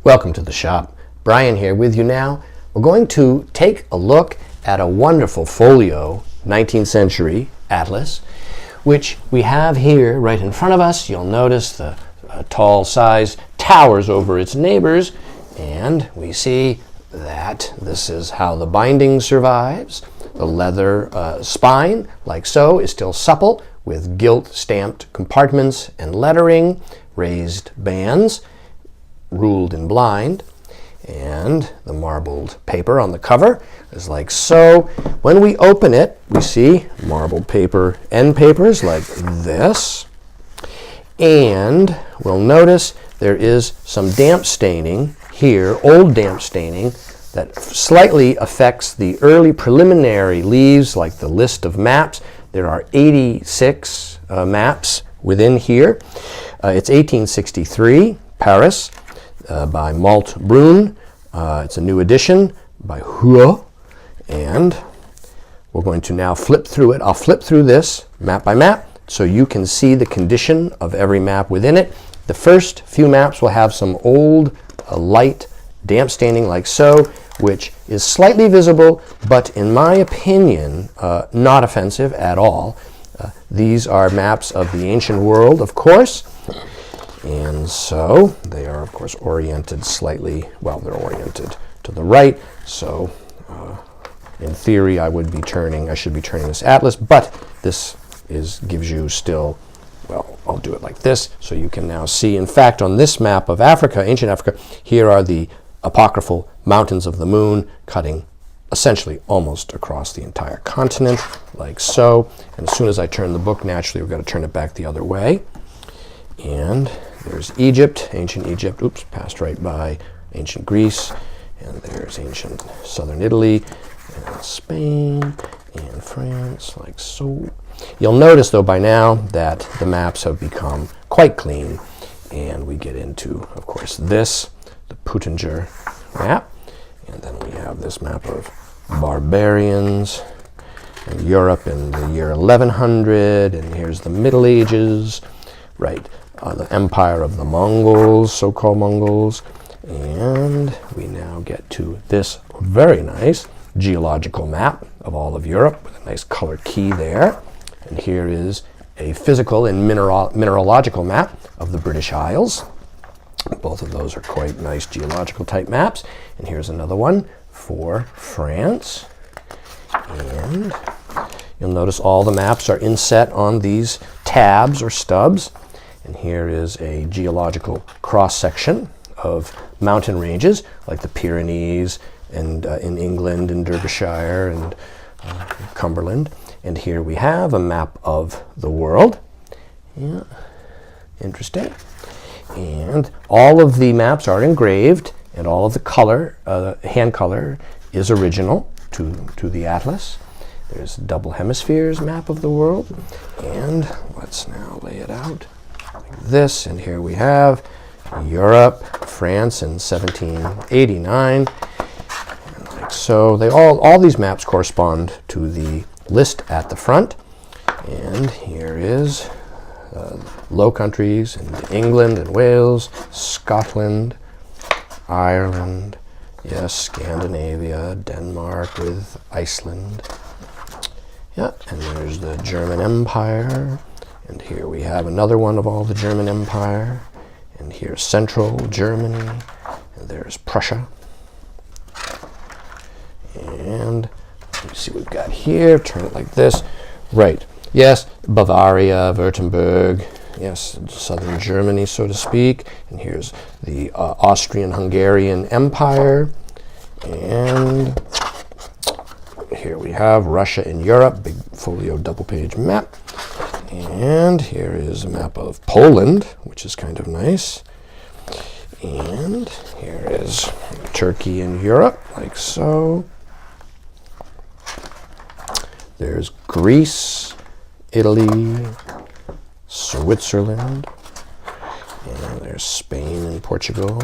Welcome to the shop. Brian here with you now. We're going to take a look at a wonderful folio 19th century atlas, which we have here right in front of us. You'll notice the tall size towers over its neighbors, and we see that this is how the binding survives. The leather spine, like so, is still supple with gilt stamped compartments and lettering, raised bands, ruled in blind, and the marbled paper on the cover is like so. When we open it, we see marbled paper end papers like this, and we'll notice there is some damp staining here, old damp staining, that slightly affects the early preliminary leaves, like the list of maps. There are 86 maps within here. It's 1863, Paris, by Malte-Brun. It's a new edition by Huot, and we're going to now flip through it. I'll flip through this map by map so you can see the condition of every map within it. The first few maps will have some old, light damp staining like so, which is slightly visible, but in my opinion, not offensive at all. These are maps of the ancient world, of course, and so they are, of course, oriented slightly, well, they're oriented to the right, so in theory I should be turning this atlas, but this gives you still, well, I'll do it like this, so you can now see, in fact, on this map of Africa, ancient Africa, here are the apocryphal mountains of the moon, cutting essentially almost across the entire continent, like so. And as soon as I turn the book, naturally, we've got to turn it back the other way. And there's Egypt, ancient Egypt, oops, passed right by ancient Greece, and there's ancient southern Italy, and Spain, and France, like so. You'll notice, though, by now that the maps have become quite clean, and we get into, of course, this, the Putinger map, and then we have this map of barbarians in Europe in the year 1100, and here's the Middle Ages, right, the empire of the Mongols, so-called Mongols, and we now get to this very nice geological map of all of Europe with a nice color key there, and here is a physical and mineralogical map of the British Isles. Both of those are quite nice geological type maps. And here's another one for France. And you'll notice all the maps are inset on these tabs or stubs. And here is a geological cross-section of mountain ranges like the Pyrenees and in England and Derbyshire and Cumberland. And here we have a map of the world. Yeah, interesting. And all of the maps are engraved, and all of the color, hand color, is original to the atlas. There's a double hemispheres map of the world, and let's now lay it out like this. And here we have Europe, France in 1789, and like so. They all these maps correspond to the list at the front, and here is Low Countries in England and Wales, Scotland, Ireland, yes, Scandinavia, Denmark with Iceland. Yeah, and there's the German Empire, and here we have another one of all the German Empire, and here's Central Germany, and there's Prussia. And let me see what we've got here. Turn it like this. Right. Yes, Bavaria, Württemberg, yes, southern Germany, so to speak. And here's the Austrian-Hungarian Empire. And here we have Russia in Europe, big folio double-page map. And here is a map of Poland, which is kind of nice. And here is Turkey in Europe, like so. There's Greece, Italy, Switzerland, and there's Spain and Portugal,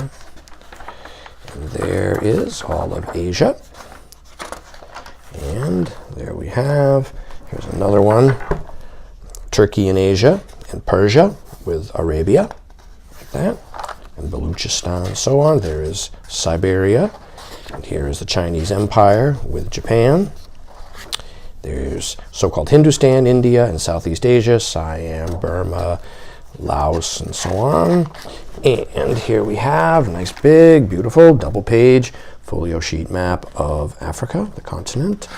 and there is all of Asia, and there we have, here's another one, Turkey in Asia, and Persia with Arabia, like that, and Baluchistan and so on. There is Siberia. And here is the Chinese Empire with Japan. There's so-called Hindustan, India, and Southeast Asia, Siam, Burma, Laos, and so on. And here we have a nice big, beautiful, double-page folio sheet map of Africa, the continent.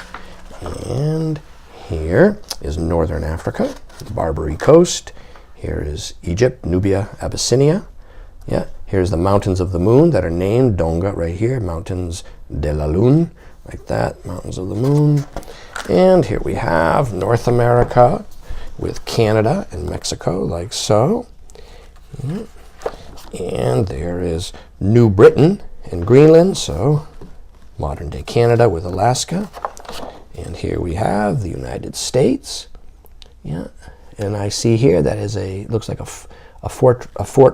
And here is Northern Africa, the Barbary Coast. Here is Egypt, Nubia, Abyssinia. Yeah, here's the mountains of the moon that are named Donga right here, Mountains de la Lune, like that, Mountains of the Moon. And here we have North America with Canada and Mexico, like so. And there is New Britain and Greenland, so modern-day Canada with Alaska. And here we have the United States. Yeah, and I see here that is looks like a fort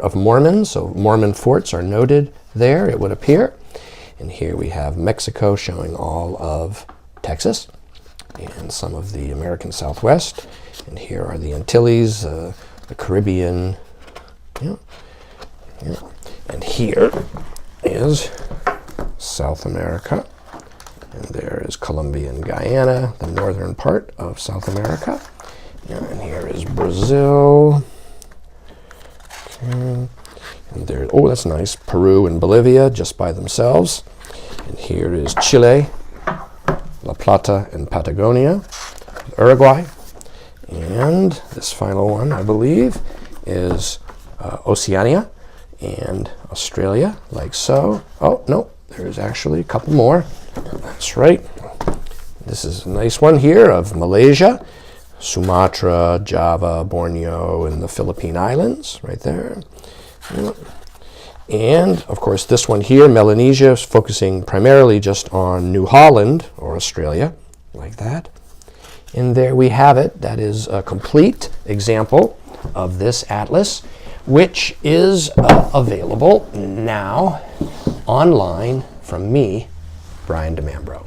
of Mormons, so Mormon forts are noted there, it would appear. And here we have Mexico showing all of Texas and some of the American Southwest. And here are the Antilles, the Caribbean. Yeah. And here is South America. And there is Colombia and Guyana, the northern part of South America. Yeah, and here is Brazil. Okay. And there, oh, that's nice, Peru and Bolivia just by themselves. And here is Chile, La Plata and Patagonia, Uruguay. And this final one, I believe, is Oceania and Australia, like so. Oh, no, there's actually a couple more. That's right. This is a nice one here of Malaysia, Sumatra, Java, Borneo, and the Philippine Islands, right there. And, of course, this one here, Melanesia, is focusing primarily just on New Holland, or Australia, like that. And there we have it. That is a complete example of this atlas, which is available now online from me, Brian DeMambro.